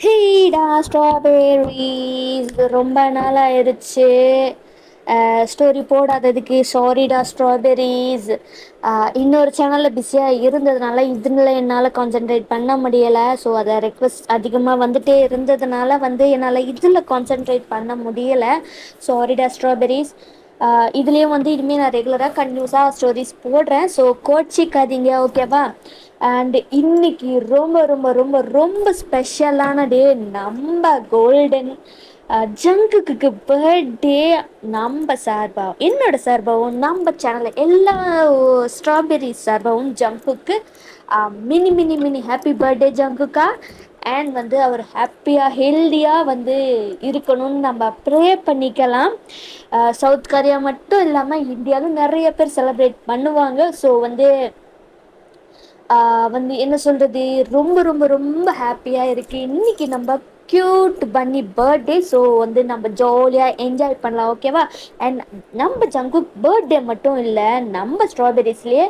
ஹேடா strawberries ரொம்ப நாள் ஆயிடுச்சு. ஸ்டோரி போடாததுக்கு சாரிடா ஸ்ட்ராபெர்ரிஸ். இன்னொரு சேனலில் பிஸியாக இருந்ததுனால இதில் என்னால் கான்சென்ட்ரேட் பண்ண முடியலை. ஸோ அதை ரெக்வஸ்ட் அதிகமாக வந்துட்டே இருந்ததுனால என்னால் இதில் கான்சென்ட்ரேட் பண்ண முடியலை. சாரிடா ஸ்ட்ராபெர்ரிஸ். இதுலேயும் இனிமேல் நான் ரெகுலராக கன்டினியூஸாக ஸ்டோரிஸ் போடுறேன். ஸோ கோச்சிக்காதீங்க, ஓகேவா? அண்ட் இன்னைக்கு ரொம்ப ரொம்ப ரொம்ப ரொம்ப ஸ்பெஷலான டே. நம்ம கோல்டன் ஜங்குக்கு பர்த்டே. நம்ம சார்பாகவும் என்னோட சார்பாகவும் நம்ம சேனலில் எல்லா ஸ்ட்ராபெரி சார்பாகவும் ஜங்குக்கு mini mini mini happy birthday ஜங்குக்கா. அண்ட் அவர் ஹாப்பியாக ஹெல்தியாக இருக்கணும்னு நம்ம ப்ரே பண்ணிக்கலாம். சவுத் கொரியா மட்டும் இல்லாமல் இந்தியாவிலும் நிறைய பேர் செலிப்ரேட் பண்ணுவாங்க. ஸோ என்ன சொல்கிறது, ரொம்ப ரொம்ப ரொம்ப ஹாப்பியாக இருக்குது. இன்றைக்கி நம்ம க்யூட் பன்னி பர்த்டே. ஸோ நம்ம ஜாலியாக என்ஜாய் பண்ணலாம், ஓகேவா? அண்ட் நம்ம ஜங்குக் பர்த்டே மட்டும் இல்லை, நம்ம ஸ்ட்ராபெரிஸ்லேயே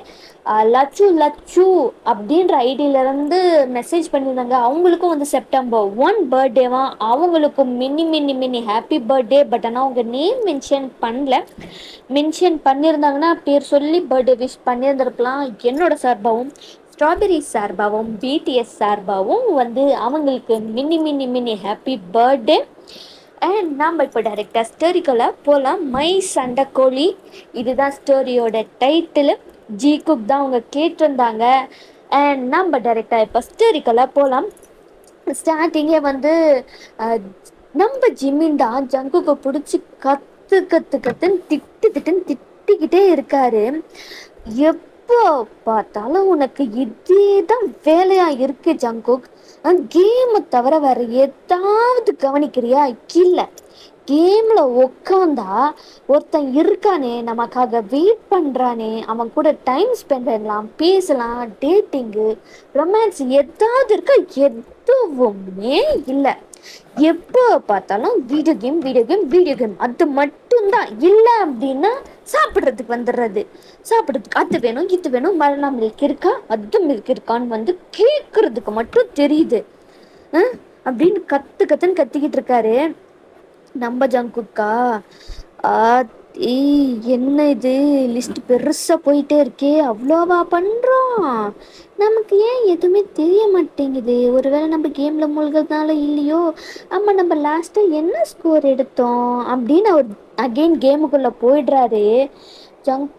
லச்சு லச்சு அப்படின்ற ஐடியிலேருந்து மெசேஜ் பண்ணியிருந்தாங்க. அவங்களுக்கும் September 1 பர்த்டேவா. அவங்களுக்கும் mini mini mini happy birthday. But ஆனால் அவங்க நேம் மென்ஷன் பண்ணல. மென்ஷன் பண்ணியிருந்தாங்கன்னா பேர் சொல்லி பர்த்டே விஷ் பண்ணியிருந்திருக்கலாம். என்னோட சார்பாகவும் ஸ்ட்ராபெரி சார்பாகவும் பிடிஎஸ் சார்பாகவும் அவங்களுக்கு mini mini mini happy birthday. And நாம் இப்போ டைரெக்டாக ஸ்டோரிக்குள்ளே போகலாம். மை சண்டைக்கோழி, இதுதான் ஸ்டோரியோட டைட்டிலு. ஜி குக் தான் அவங்க கேட்டிருந்தாங்க. அண்ட் நம்ம டைரெக்டாக இப்போ ஸ்டோரிக்குள்ளே போகலாம். ஸ்டார்டிங்கே நம்ம ஜிம்மின் தான் ஜங்குக்கு பிடிச்சி கத்து கத்து கத்துன்னு திட்டுன்னு திட்டிக்கிட்டே இருக்காரு. எப்போ பார்த்தாலும் உனக்கு இதே தான் வேலையா இருக்கு ஜங்குக். கேமை தவிர வேற ஏதாவது கவனிக்கிறியா? இல்லை, கேம்ல உக்காந்தா ஒருத்தன் இருக்கானே, நமக்காக வெயிட் பண்றானே, அவன் கூட டைம் ஸ்பெண்ட் பண்ணலாம், பேசலாம், டேட்டிங்கு, ரொமான்ஸ் ஏதாவது இருக்கா? எதுவுமே இல்லை. எப்போ பார்த்தாலும் video game video game video game, அது மட்டும்தான். இல்லை அப்படின்னா சாப்பிட்றதுக்கு வந்துடுறது. சாப்பிட்றதுக்கு அது வேணும் இது வேணும், மரணா மில்க் இருக்கா, அது மில்க் இருக்கான்னு கேட்கறதுக்கு மட்டும் தெரியுது. அப்படின்னு கத்துன்னு கத்திக்கிட்டு இருக்காரு நம்ம ஜங்குக்கா. என்ன இது, லிஸ்ட் பெருசா போயிட்டே இருக்கே, அவ்வளோவா பண்றோம்? நமக்கு ஏன் எதுவுமே தெரிய மாட்டேங்குது? ஒருவேளை நம்ம கேம்ல மூழ்கிறதுனால இல்லையோ? ஆமா, நம்ம லாஸ்டா என்ன ஸ்கோர் எடுத்தோம் அப்படின்னு அவர் அகெயின் கேமுக்குள்ள போயிடுறாரு. ஜங்க்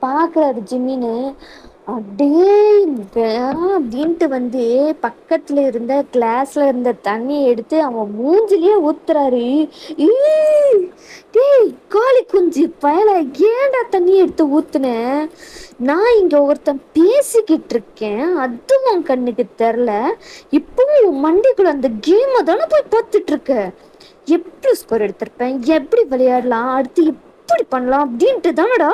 பார்க்குறாரு ஜிம்மின்னு. அப்படியே அப்படின்ட்டு பக்கத்துல இருந்த கிளாஸ்ல இருந்த தண்ணியை எடுத்து அவன் மூஞ்சிலேயே ஊத்துறாரு. டேய் கோழி குஞ்சு பயல, ஏன்டா தண்ணியை எடுத்து ஊத்துன? நான் இங்க ஒருத்தன் பேசிக்கிட்டு இருக்கேன், அதுவும் கண்ணுக்கு தெரில. இப்பவும் உன் மண்டிக்குள்ள அந்த கேமை தானே போய் பார்த்துட்டு இருக்க. எப்படி ஸ்கோர் எடுத்திருப்பேன், எப்படி விளையாடலாம், அடுத்து எப்படி பண்ணலாம் அப்படின்னு தானடா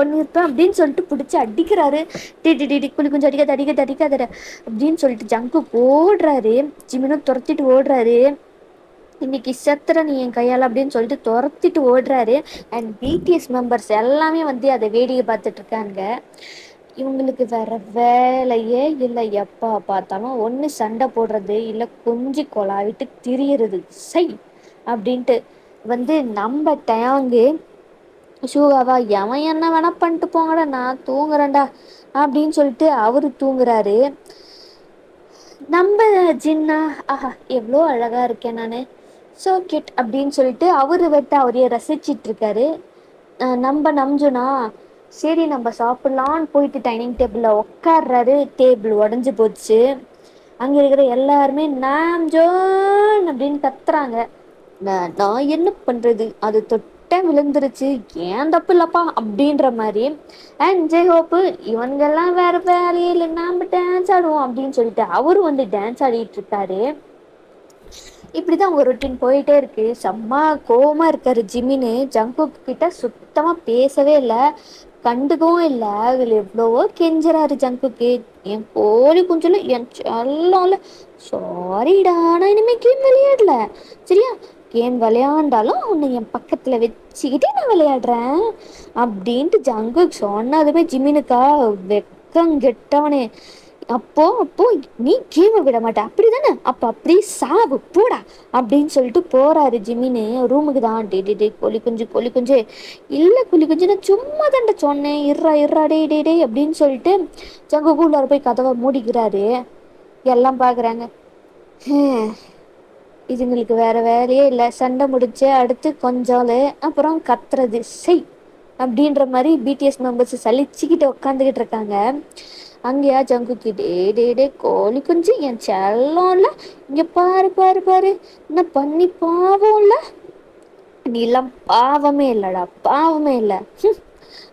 பண்ணியிருப்பேன் அப்படின்னு சொல்லிட்டு பிடிச்சி அடிக்கிறாரு. டி குழி கொஞ்சம் அடிக்காத அப்படின்னு சொல்லிட்டு ஜங்கு ஓடுறாரு. ஜிமினும் துரத்திட்டு ஓடுறாரு. இன்னைக்கு செத்துற நீ என் கையால் அப்படின்னு சொல்லிட்டு துரத்திட்டு ஓடுறாரு. அண்ட் பிடிஎஸ் மெம்பர்ஸ் எல்லாமே அதை வேடிக்கை பார்த்துட்டு இருக்காங்க. இவங்களுக்கு வேற வேலையே இல்லை. எப்போ பார்த்தாலும் ஒன்று சண்டை போடுறது, இல்லை கொஞ்சி கொலாவிட்டு திரியறது. சை அப்படின்ட்டு நம்ம டயாங்கு ஷூவாவா, எவன் என்ன வேணா பண்ணிட்டு போங்கடா, நான் தூங்குறேன்டா அப்படின்னு சொல்லிட்டு அவரு தூங்குறாரு. நம்ம ஜின்னா, ஆஹா எவ்வளோ அழகா இருக்கேன் நான், ஸோ கியூட் அப்படின்னு சொல்லிட்டு அவரையே ரசிச்சிட்டு இருக்காரு. நம்ம நம்ஜுனா, சரி நம்ம சாப்பிட்லான்னு போயிட்டு டைனிங் டேபிளில் உட்கார்றாரு. டேபிள் உடஞ்சி போச்சு. அங்கே இருக்கிற எல்லாருமே நாம்ஜோன் அப்படின்னு கத்துறாங்க. நான் என்ன பண்ணுறது, அது தொட்ட விழுந்துருச்சு, ஏன் தப்பு இல்லைப்பா அப்படின்ற மாதிரி. அண்ட் ஜெய்ஹோப்பு, இவங்கெல்லாம் வேற வேலையே இல்லை, நாம் டான்ஸ் ஆடுவோம் அப்படின்னு சொல்லிட்டு அவரும் டான்ஸ் ஆடிட்டு இருக்காரு. இப்படிதான் ஒரு ரொட்டீன் போயிட்டே இருக்கு. செம்ம கோவமா இருக்காரு ஜிமின்னு. ஜங்குக் கிட்ட சுத்தமா பேசவே இல்லை, கண்டுக்கவும் இல்லை. அதில் எவ்வளவோ கெஞ்சுறாரு ஜங்குக்கு. என் கோழி குஞ்சுல என் செல்ல, சாரிடா நான் இனிமே கேம் விளையாடல, சரியா? கேம் விளையாண்டாலும் உன்னை என் பக்கத்துல வச்சுக்கிட்டே நான் விளையாடுறேன் அப்படின்ட்டு ஜங்குக் சொன்னதுமே ஜிமினுக்கா வெக்கம் கெட்டவனே. அப்போ நீ கேமை விட மாட்ட அப்படிதானே, அப்ப அப்படியே சாவு போடா அப்படின்னு சொல்லிட்டு போறாரு ஜிமின்னு ரூமுக்கு தான். டே கோழி குஞ்சு இல்ல கோழி குஞ்சு, நான் சும்மா தான்டா சொன்னேன், இருறா டே அப்படின்னு சொல்லிட்டு ஜங்குக்குள்ளார போய் கதவை மூடிக்கிறாரு. எல்லாம் பாக்குறாங்க. இதுங்களுக்கு வேற வேலையே இல்லை, சண்டை முடிச்சு அடுத்து கொஞ்சாலு அப்புறம் கத்துறது செய் அப்படின்ற மாதிரி பிடிஎஸ் மெம்பர்ஸ் சலிச்சுக்கிட்டு உட்காந்துக்கிட்டு இருக்காங்க. அங்கேயா ஜங்குக்கு டே கோழி குஞ்சு என் செல்லம்ல, இங்க பாரு என்ன பண்ணி பாவம்ல, நீ எல்லாம் பாவமே இல்லடா, பாவமே இல்லை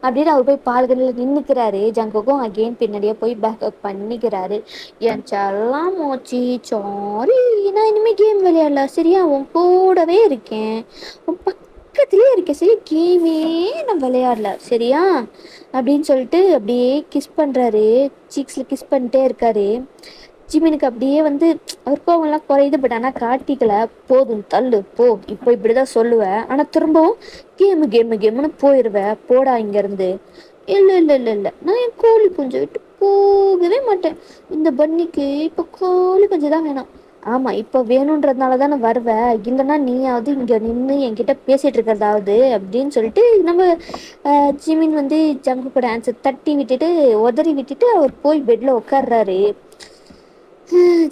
அப்படின்னு அவர் போய் பால்கனில் நின்றுக்கிறாரு. ஜங்குக்கும் அகெயின் பின்னாடியே போய் பேக்கப் பண்ணிக்கிறாரு. என் செல்லாம் மோச்சி சாரி, நான் இனிமே கேம் விளையாடல சரியா, உன் கூடவே இருக்கேன், உன் பக்கத்துலேயே இருக்கேன் சரியா, கேமே நான் விளையாடல சரியா அப்படின்னு சொல்லிட்டு அப்படியே கிஸ் பண்ணுறாரு. சீக்ஸில் கிஸ் பண்ணிட்டே இருக்காரு. ஜிமினுக்கு அப்படியே வந்து அவர் கோவம்லாம் குறையுது. பட் ஆனால் காட்டிக்கல. போதும் தள்ளு போ, இப்போ இப்படிதான் சொல்லுவேன், ஆனால் திரும்பவும் கேமு போயிடுவேன், போடா இங்கேருந்து. இல்லை நான் என் கோழி குஞ்சை விட்டு போகவே மாட்டேன். இந்த பன்னிக்கு இப்போ கோழி குஞ்சு தான் வேணும். ஆமாம், இப்போ வேணுன்றதுனால தானே வருவேன், இல்லைன்னா நீயாவது இங்கே நின்று என்கிட்ட பேசிகிட்டு இருக்கிறதாவது அப்படின்னு சொல்லிட்டு நம்ம ஜிமின் வந்து ஜங்கு கூட ஆன்சர் தட்டி விட்டுட்டு உதறி விட்டுட்டு அவர் போய் பெட்டில் உட்கார்றாரு.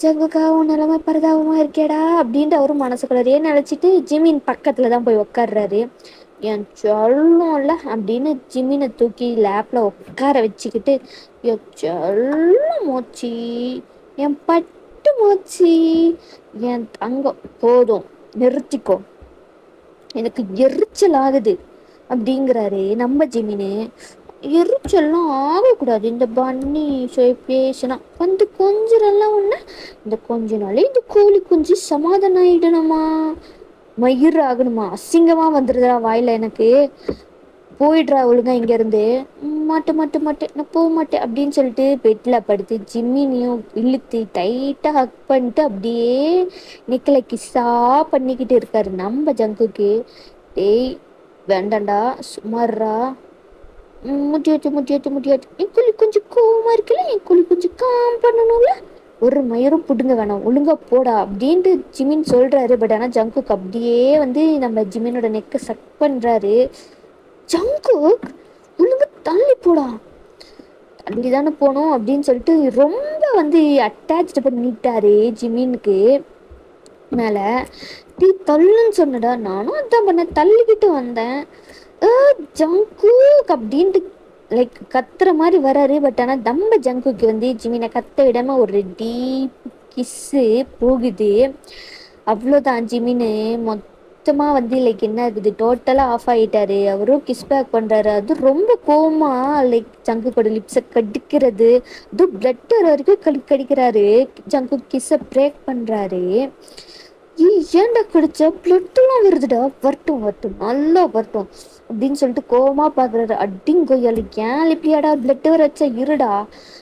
ஜங்குக்கா உன் நிலைமை பரிதாபமா இருக்கேடா அப்படின்ட்டு அவரும் மனசுக்குள்ளரையே நினச்சிட்டு ஜிமின் பக்கத்தில் தான் போய் உட்கார்றாரு. என் சொல்லல அப்படின்னு ஜிமினை தூக்கி லேப்பில் உட்கார வச்சுக்கிட்டு, என் சொல்ல மோச்சி, என் பட்டு மோச்சி, என் தங்கம் போதும் நிறுத்திக்கோ, எனக்கு எரிச்சல் ஆகுது அப்படிங்கிறாரு நம்ம ஜிமினு. எரிச்சல்லாம் ஆகக்கூடாது, இந்த பன்னி பேசினா வந்து கொஞ்சரெல்லாம் ஒன்று, இந்த கொஞ்ச நாளே இந்த கோழி குஞ்சு சமாதானம் ஆயிடணுமா, மயிர் ஆகணுமா, அசிங்கமா வந்துடுறா வாயில எனக்கு, போயிடுறா ஒழுங்கா இங்கேருந்து. மாட்டேன் நான் போக மாட்டேன் அப்படின்னு சொல்லிட்டு பெட்டில் படுத்து ஜிம்மினையும் இழுத்து டைட்டாக ஹக் பண்ணிட்டு அப்படியே நிக்கலை கிஸ்ஸா பண்ணிக்கிட்டு இருக்காரு நம்ம ஜங்குக்கு. டேய் வேண்டாண்டா சுமாரா, முடியாது என் குழி கொஞ்சம் கோவமா இருக்குல்ல, என் குழி கொஞ்சம் காம் பண்ணணும்ல, ஒரு மயிரும் புடுங்க வேணாம் ஒழுங்கா போடா அப்படின்ட்டு ஜிமின் சொல்றாரு. பட் ஆனால் ஜங்குக்கு அப்படியே வந்து நம்ம ஜிமினோட நெக்கை சக் பண்றாரு. ஜங்குக் ஒழுங்கா தள்ளி போடா, தள்ளி தானே போகணும் அப்படின்னு சொல்லிட்டு ரொம்ப வந்து அட்டாச்சு பண்ணிட்டாரு ஜிமினுக்கு மேல. டீ தள்ளுன்னு சொன்னடா, நானும் அதான் பண்ணேன், தள்ளிக்கிட்டு வந்தேன். ஜங்குக் அப்படின்ட்டு லைக் கத்துற மாதிரி வராரு. பட் ஆனால் நம்ம ஜங்குக்கு வந்து ஜிமினை கத்த விடாம ஒரு டீப் கிஸ்ஸு போகுது. அவ்வளோதான், ஜிமின்னு மொத்தமாக வந்து லைக் என்ன இருக்குது, டோட்டலாக ஆஃப் ஆகிட்டாரு. அவரும் கிஸ் பேக் பண்ணுறாரு. அது ரொம்ப கோவமாக லைக் ஜங்குக்கோட லிப்ஸை கடிக்கிறது, அதுவும் பிளட் வர வரைக்கும் கடிக்கிறாரு. ஜங்கு கிஸ்ஸை பிரேக் பண்ணுறாரு. ஏன்டா கடிச்ச, பிளட்டெல்லாம் வருதுடா, வரட்டும் நல்லா வரட்டும் அப்படின்னு சொல்லிட்டு கோவமா பாக்குறாரு. அடிங்கொய்யாலு ஏன் இப்படியாடா பிளட் வர வச்சா இருடா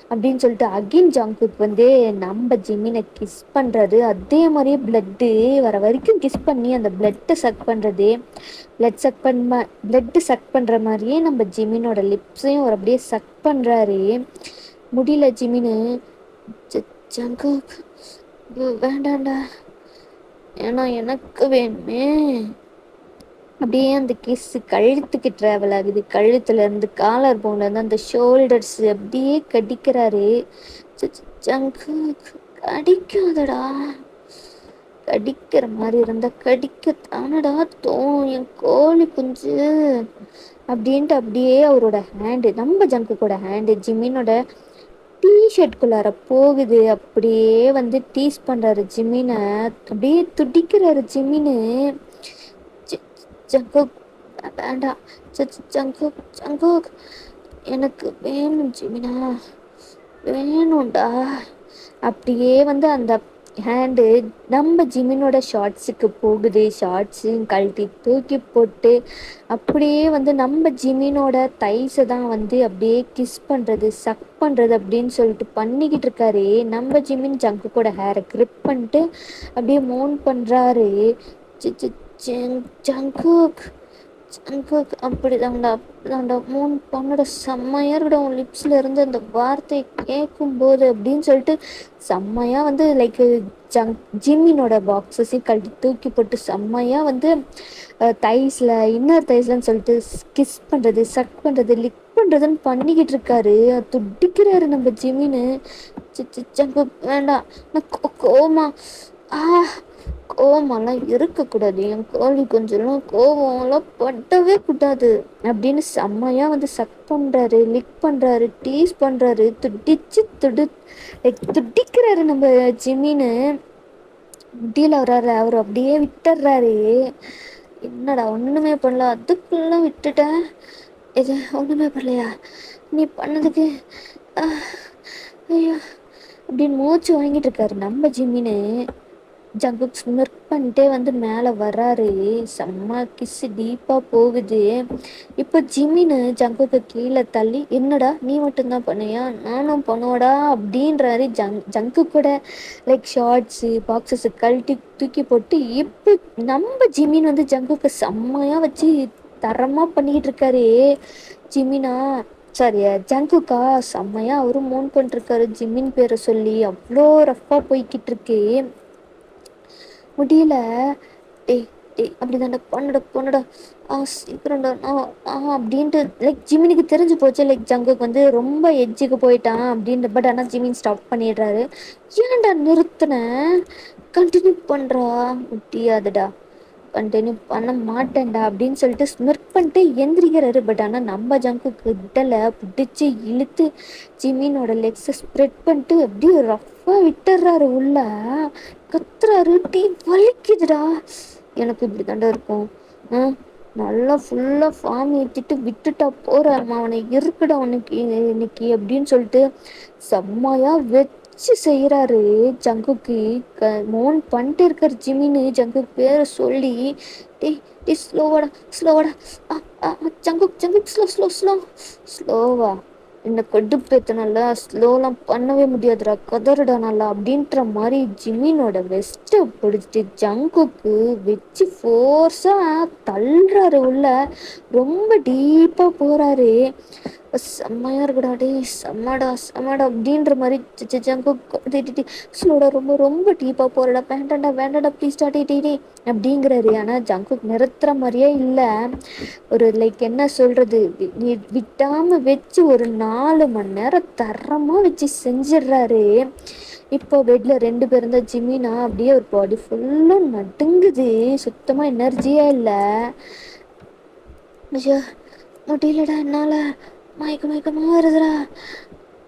அப்படின்னு சொல்லிட்டு அகின் ஜங்குக்கு வந்து நம்ம ஜிமினை கிஸ் பண்றாரு. அதே மாதிரியே பிளட்டு வர வரைக்கும் கிஸ் பண்ணி அந்த பிளட்டை சக் பண்றது, பிளட்டு சக் பண்ற மாதிரியே நம்ம ஜிமினோட லிப்ஸையும் ஒரு அப்படியே சக் பண்றாரு. முடியல ஜிமினு. ஜங்குக் வேண்டாண்டா, ஏன்னா எனக்கு வேணுமே. அப்படியே அந்த கிஸ் கழுத்துக்கு ட்ராவல் ஆகுது, கழுத்துல இருந்து காலர் போன்ல இருந்து அந்த ஷோல்டர்ஸ் அப்படியே கடிக்கிறாரு. ஜங்குக் கடிக்காதடா, கடிக்கிற மாதிரி இருந்தா கடிக்க தானடா தோணும் என் கோழி குஞ்சு அப்படின்ட்டு அப்படியே அவரோட ஹேண்டு, நம்ம ஜங்குக்கோட ஹேண்டு ஜிமினோட டிஷர்ட்குள்ளார போகுது. அப்படியே வந்து டீஸ் பண்றாரு ஜிமினை, அப்படியே துடிக்கிறாரு ஜிமினு. ஜங்குக் வேண்டாம், ஜங்குக் எனக்கு வேணும் ஜிமினா, வேணும்டா. அப்படியே வந்து அந்த ஹேண்டு நம்ம ஜிமினோட ஷார்ட்ஸுக்கு போகுது. ஷார்ட்ஸு கழட்டி தூக்கி போட்டு அப்படியே வந்து நம்ம ஜிமினோட தைஸை தான் வந்து அப்படியே கிஸ் பண்ணுறது, சக் பண்ணுறது அப்படின்னு சொல்லிட்டு பண்ணிக்கிட்டு இருக்காரு. நம்ம ஜிமின் ஜங்குக்கோட ஹேரை கிரிப் பண்ணிட்டு அப்படியே மோன் பண்ணுறாரு. ஜங்குக் ஜங்குக் அப்படிதான்டா அப்படிதான்டா மூணு பொண்ணோட செம்மையா இருக்குடா உன் லிப்ஸ்ல இருந்து அந்த வார்த்தையை கேட்கும் போது அப்படின்னு சொல்லிட்டு செம்மையா வந்து லைக் ஜிம்மினோட பாக்ஸஸையும் கழட்டி தூக்கி போட்டு செம்மையா வந்து தைஸ்ல இன்னர் தைஸ்லன்னு சொல்லிட்டு கிஸ் பண்றது சக் பண்றது லிக் பண்றதுன்னு பண்ணிக்கிட்டு இருக்காரு. துடிக்கிறாரு நம்ம ஜிமின்னு. ஜங்குக் வேண்டாம், நான் கோமா ஆ கோவமெல்லாம் இருக்கக்கூடாது, என் கோழி கொஞ்சம் கோவம்லாம் படவே கூடாது அப்படின்னு செம்மையா வந்து சக் பண்றாரு, லிக் பண்றாரு, டீஸ் பண்றாரு, துடிக்கிறாரு நம்ம ஜிமின்னு. முடியல அவராரு, அவர் அப்படியே விட்டுறாரு. என்னடா ஒண்ணுமே பண்ணல, அதுக்குள்ள விட்டுட்டேன். இது ஒண்ணுமே பண்ணலையா நீ பண்ணதுக்கு? ஐயோ அப்படின்னு மூச்சு வாங்கிட்டு இருக்காரு நம்ம ஜிம்மின்னு. ஜங்குக் ஸ்மிர்க் பண்ணிட்டே வந்து மேலே வராரு. செம்ம கிஸ் டீப்பாக போகுது. இப்போ ஜிம்மின்னு ஜங்குக்கு கீழே தள்ளி, என்னடா நீ மட்டும்தான் பண்ணியா, நானும் பண்ணுவடா அப்படின்றாரு. ஜங்கு கூட லைக் ஷார்ட்ஸு பாக்ஸஸ் கழட்டி தூக்கி போட்டு இப்போ நம்ம ஜிம்மின் வந்து ஜங்குக்கு செம்மையாக வச்சு தரமாக பண்ணிக்கிட்டு இருக்காரு. ஜிம்மினா சாரி ஜங்குக்கா செம்மையா அவரும் மோன் பண்ணிருக்காரு ஜிம்மின் பேரை சொல்லி. அவ்வளோ ரஃப்பாக போய்கிட்டு இருக்கு. முடியல. டேய் டேய் அப்படிதான்டா பண்ணடா பண்ணடா சீக்கிரம்டா அப்படின்ட்டு லைக் ஜிமினுக்கு தெரிஞ்சு போச்சு லைக் ஜங்குக்கு வந்து ரொம்ப எட்ஜுக்கு போயிட்டான் அப்படின்ற. பட் ஆனால் ஜிமின் ஸ்டாப் பண்ணிடுறாரு. ஏன்டா நிறுத்தின, கண்டினியூ பண்ணுறா. முடியாதுடா, கண்டினியூ பண்ண மாட்டேன்டா அப்படின்னு சொல்லிட்டு ஸ்மிர்க் பண்ணிட்டு எந்திரிக்கிறாரு. பட் ஆனால் நம்ம ஜங்குக்கு விடலை, பிடிச்சி இழுத்து ஜிமினோட லெக்ஸை ஸ்ப்ரெட் பண்ணிட்டு அப்படியே ரஃப்பாக விட்டுறாரு உள்ள. கத்துறாரு, டீ வலிக்குதுடா. எனக்கு இப்படி தாண்டா இருக்கும். நல்லா ஃபுல்லாக ஃபார்ம் ஏற்றிட்டு விட்டுட்டா போகிறேன், அவனை இருக்குடா உனக்கு இன்னைக்கு அப்படின்னு சொல்லிட்டு செம்மையா வச்சு செய்கிறாரு ஜங்குக்கு. மோன் பண்ணிட்டு இருக்காரு ஜிமின்னு ஜங்கு பேரை சொல்லி. டேய் டே ஸ்லோவாடா ஸ்லோவாடா. Jungkook Jungkook slow slow slow ஸ்லோவா என்னை கடுப்பேத்தனால ஸ்லோலாம் பண்ணவே முடியாதுடா, கதறுடா நல்லா அப்படின்ற மாதிரி ஜிமினோட வெஸ்ட்டை பிடிச்சிட்டு ஜங்குக்கு வச்சு ஃபோர்ஸாக தள்ளுறாரு உள்ள. ரொம்ப டீப்பாக போகிறாரு. செம்மையா இருக்குடா டே, செம்மடா செம்மடா அப்படின்ற மாதிரி ஜங்குக்கு ஸ்லோடா ரொம்ப ரொம்ப டீப்பாக போகிறடா, வேண்டாண்டா வேண்டாண்டா ப்ளீஸ்டா டே டே டே அப்படிங்கிறாரு. ஆனால் ஜங்குக்கு நிறுத்துற மாதிரியே இல்லை. ஒரு லைக் என்ன சொல்கிறது, விட்டாமல் வச்சு ஒரு 4 மணி நேரம் தரமாக வச்சு செஞ்சிடுறாரு. இப்போ பெட்டில் 2 பேர் இருந்தால் ஜிமினா அப்படியே ஒரு பாடி ஃபுல்லும் நடுங்குது, சுத்தமாக எனர்ஜியே இல்லை. ஐயோ முடியலடா என்னால், மயக்கமாக வருதுடா.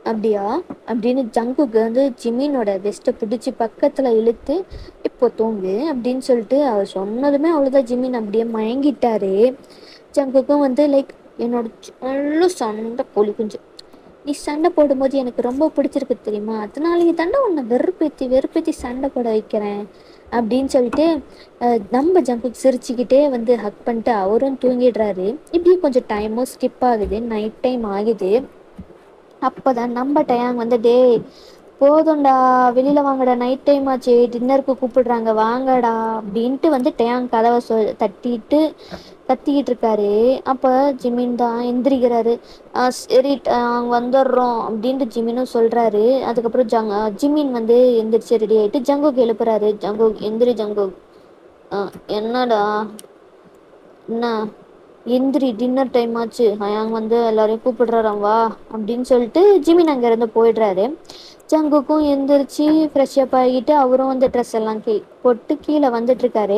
அப்படியா அப்படின்னு ஜங்குக்கு வந்து ஜிமினோட வெஸ்ட்டை பிடிச்சி பக்கத்தில் இழுத்து இப்போ தூங்கு அப்படின்னு சொல்லிட்டு அவர் சொன்னதுமே அவ்வளோதான், ஜிமின் அப்படியே மயங்கிட்டாரு. ஜங்குக்கும் வந்து லைக் என்னோட நல்ல சண்டை கோழி குஞ்சு, நீ சண்டை போடும்போது எனக்கு ரொம்ப பிடிச்சிருக்கு தெரியுமா, அதனாலேயே தாண்டா உன்னை வெறுப்பேற்றி சண்டை போட வைக்கிறேன் அப்படின்னு சொல்லிட்டு நம்ம ஜங்குக்கு சிரிச்சுக்கிட்டே வந்து ஹக் பண்ணிட்டு அவரும் தூங்கிடுறாரு. இப்படியும் கொஞ்சம் டைமும் ஸ்கிப் ஆகுது, நைட் டைம் ஆகுது. அப்போதான் நம்ம டயாங் வந்து டே போதும்டா வெளியில் வாங்கடா, நைட் டைம் ஆச்சு, டின்னருக்கு கூப்பிடுறாங்க வாங்கடா அப்படின்ட்டு வந்து டயாங் கதவை தட்டிட்டு கத்திக்கிட்டு இருக்காரு. அப்போ ஜிமின் தான் எந்திரிக்கிறாரு. சரி அவங்க வந்துடுறோம் அப்படின்ட்டு ஜிமினும் சொல்கிறாரு. அதுக்கப்புறம் ஜிமின் வந்து எந்திரிச்சு ரெடி ஆகிட்டு ஜங்குக்கு எழுப்புறாரு. ஜங்குக் எந்திரி ஜங்குக். என்னடா என்ன எந்திரி, டின்னர் டைம் ஆச்சு, ஹயாங் வந்து எல்லாரையும் கூப்பிடுறாராம் வா அப்படின்னு சொல்லிட்டு ஜிமின் அங்கேருந்து போயிடுறாரு. ஜங்குக்கும் எந்திரிச்சு ஃப்ரெஷ்அப் ஆகிட்டு அவரும் வந்து ட்ரெஸ் எல்லாம் போட்டு கீழே வந்துட்டுருக்காரு.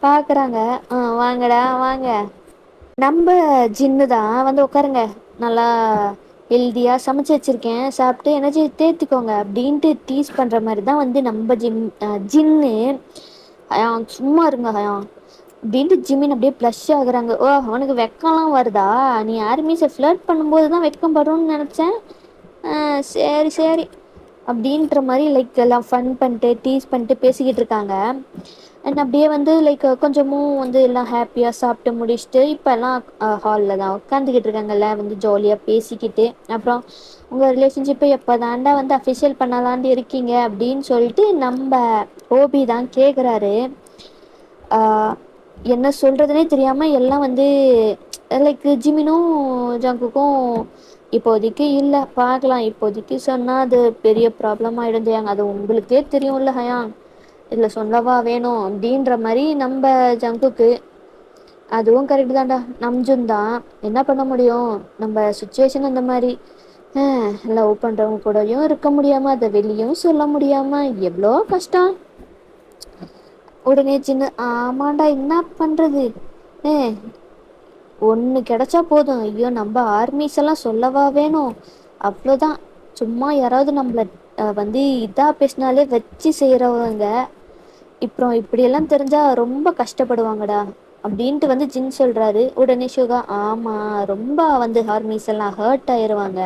பார்க்குறாங்க. வாங்கடா வாங்க, நம்ம ஜின்னு தான் வந்து உட்காருங்க, நல்லா ஹெல்தியாக சமைச்சு வச்சுருக்கேன், சாப்பிட்டு எனர்ஜி தேர்த்திக்கோங்க அப்படின்ட்டு டீஸ் பண்ணுற மாதிரி தான் வந்து நம்ம ஜின்னு. ஹயாங் சும்மா இருங்க ஹயாங் அப்படின்ட்டு ஜிமின் அப்படியே ப்ளஷ் ஆகுறாங்க. ஓ அவனுக்கு வெக்கம்லாம் வருதா, நீ ஆர்மிஸை ஃப்ளர்ட் பண்ணும்போது தான் வெக்கம் வரும்னு நினச்சேன். சரி சரி அப்படின்ற மாதிரி லைக் எல்லாம் ஃபன் பண்ணிட்டு டீஸ் பண்ணிட்டு பேசிக்கிட்டு இருக்காங்க. அண்ட் அப்படியே வந்து லைக் கொஞ்சமும் வந்து எல்லாம் ஹாப்பியாக சாப்பிட்டு முடிச்சுட்டு இப்போ எல்லாம் ஹாலில் தான் உட்காந்துக்கிட்டு இருக்காங்கல்ல, வந்து ஜாலியாக பேசிக்கிட்டு. அப்புறம் உங்கள் ரிலேஷன்ஷிப்பை எப்போ தாண்டா வந்து அஃபிஷியல் பண்ணலான்ட்டு இருக்கீங்க அப்படின்னு சொல்லிட்டு நம்ம ஓபி தான் கேட்குறாரு. என்ன சொல்றதுனே தெரியாம எல்லாம் வந்து லைக் ஜிமினும் ஜங்குக்கும் இப்போதைக்கு இல்ல பார்க்கலாம். இப்போதைக்கு சொன்னா அது பெரிய ப்ராப்ளம் ஆயிடும் ஜெயாங். அது உங்களுக்கே தெரியும்ல ஹயான். இதுல சொல்லவா வேணும் அப்படின்ற மாதிரி நம்ம ஜங்குக்கு. அதுவும் கரெக்ட் தான்டா. நம்ஜுன் தான் என்ன பண்ண முடியும், நம்ம சுச்சுவேஷன் அந்த மாதிரி. லவ் பண்றவங்க கூடயும் இருக்க முடியாம அதை வெளியும் சொல்ல முடியாம எவ்வளோ கஷ்டம். உடனே சின்ன ஆமாண்டா என்ன பண்றது, ஒன்று கிடைச்சா போதும். ஐயோ நம்ம ஆர்மிஸ் எல்லாம் சொல்லவா வேணும், அவ்வளோதான். சும்மா யாராவது நம்மள வந்து இதா பேசினாலே வச்சு செய்கிறவங்க இப்போ இப்படியெல்லாம் தெரிஞ்சா ரொம்ப கஷ்டப்படுவாங்கடா அப்படின்ட்டு வந்து ஜின் சொல்கிறாரு. உடனே ஷுகா ஆமாம் ரொம்ப வந்து ஆர்மிஸ் எல்லாம் ஹர்ட் ஆயிடுவாங்க,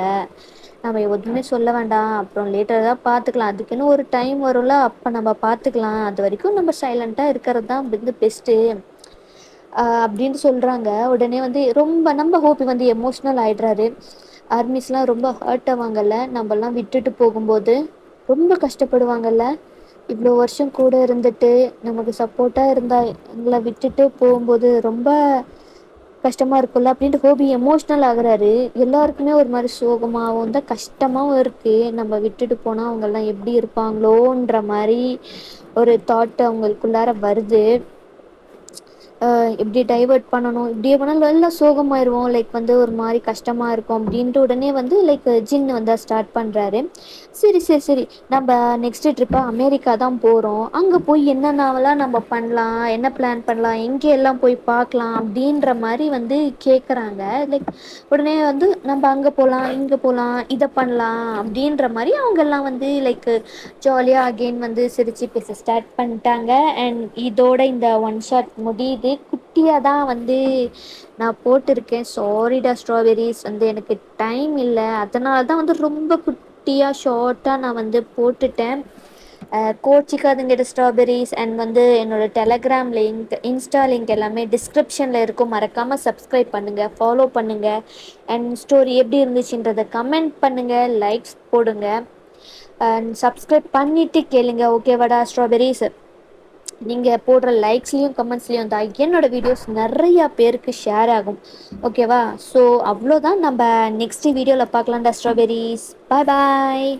நம்ம எதுவுமே சொல்ல வேண்டாம், அப்புறம் லேட்டர் தான் பார்த்துக்கலாம், அதுக்குன்னு ஒரு டைம் வரும்ல அப்போ நம்ம பார்த்துக்கலாம், அது வரைக்கும் நம்ம சைலண்ட்டாக இருக்கிறது தான் வந்து பெஸ்ட்டு அப்படின்னு சொல்கிறாங்க. உடனே வந்து ரொம்ப நம்ம ஹோப்பி வந்து எமோஷ்னல் ஆகிடுறாரு. ஆர்மிஸ்லாம் ரொம்ப ஹர்ட் ஆவாங்கல்ல நம்மலாம் விட்டுட்டு போகும்போது, ரொம்ப கஷ்டப்படுவாங்கல்ல. இவ்வளோ வருஷம் கூட இருந்துட்டு நமக்கு சப்போர்ட்டாக இருந்தா எங்களை விட்டுட்டு போகும்போது ரொம்ப கஷ்டமாக இருக்கும்ல அப்படின்ட்டு ஹோபி எமோஷ்னல் ஆகுறாரு. எல்லாருக்குமே ஒரு மாதிரி சோகமாகவும் தான் கஷ்டமாகவும் இருக்குது, நம்ம விட்டுட்டு போனால் அவங்கெல்லாம் எப்படி இருப்பாங்களோன்ற மாதிரி ஒரு தாட் அவங்களுக்குள்ளார வருது. எப்படி டைவர்ட் பண்ணணும், இப்படியே பண்ணாலும் எல்லாம் சோகமாயிருவோம், லைக் வந்து ஒரு மாதிரி கஷ்டமாக இருக்கும் அப்படின்ட்டு உடனே வந்து லைக் ஜின் வந்து ஸ்டார்ட் பண்ணுறாரு. சரி சரி சரி, நம்ம நெக்ஸ்ட் ட்ரிப்பாக அமெரிக்கா தான் போகிறோம், அங்கே போய் என்னென்னலாம் நம்ம பண்ணலாம், என்ன பிளான் பண்ணலாம், எங்கே எல்லாம் போய் பார்க்கலாம் அப்படின்ற மாதிரி வந்து கேட்குறாங்க. லைக் உடனே வந்து நம்ம அங்கே போகலாம் இங்கே போகலாம் இதை பண்ணலாம் அப்படின்ற மாதிரி அவங்கெல்லாம் வந்து லைக் ஜாலியாக அகெயின் வந்து சிரித்து பேச ஸ்டார்ட் பண்ணிட்டாங்க. அண்ட் இதோட இந்த ஒன் ஷாட் முடியுது. குட்டியாக தான் வந்து நான் போட்டிருக்கேன். சாரிடா ஸ்ட்ராபெரிஸ், வந்து எனக்கு டைம் இல்லை, அதனால தான் வந்து ரொம்ப குட்டியாக ஷார்ட்டாக நான் வந்து போட்டுட்டேன். கோச்சிக்காதுங்கிட்ட ஸ்ட்ராபெரிஸ். அண்ட் வந்து என்னோட டெலகிராம் லிங்க் இன்ஸ்டா லிங்க் எல்லாமே டிஸ்கிரிப்ஷனில் இருக்கும், மறக்காமல் சப்ஸ்கிரைப் பண்ணுங்கள், ஃபாலோ பண்ணுங்கள். அண்ட் ஸ்டோரி எப்படி இருந்துச்சுன்றதை கமெண்ட் பண்ணுங்கள், லைக்ஸ் போடுங்க, அண்ட் சப்ஸ்கிரைப் பண்ணிவிட்டு கேளுங்க. ஓகேவாடா ஸ்ட்ராபெரிஸ்? நீங்கள் போடுற லைக்ஸ்லேயும் கமெண்ட்ஸ்லேயும் தான் என்னோடய வீடியோஸ் நிறையா பேருக்கு ஷேர் ஆகும். ஓகேவா? ஸோ அவ்வளோதான், நம்ம நெக்ஸ்ட் வீடியோவில் பார்க்கலாம்டா ஸ்ட்ராபெரிஸ். பாய் பாய்.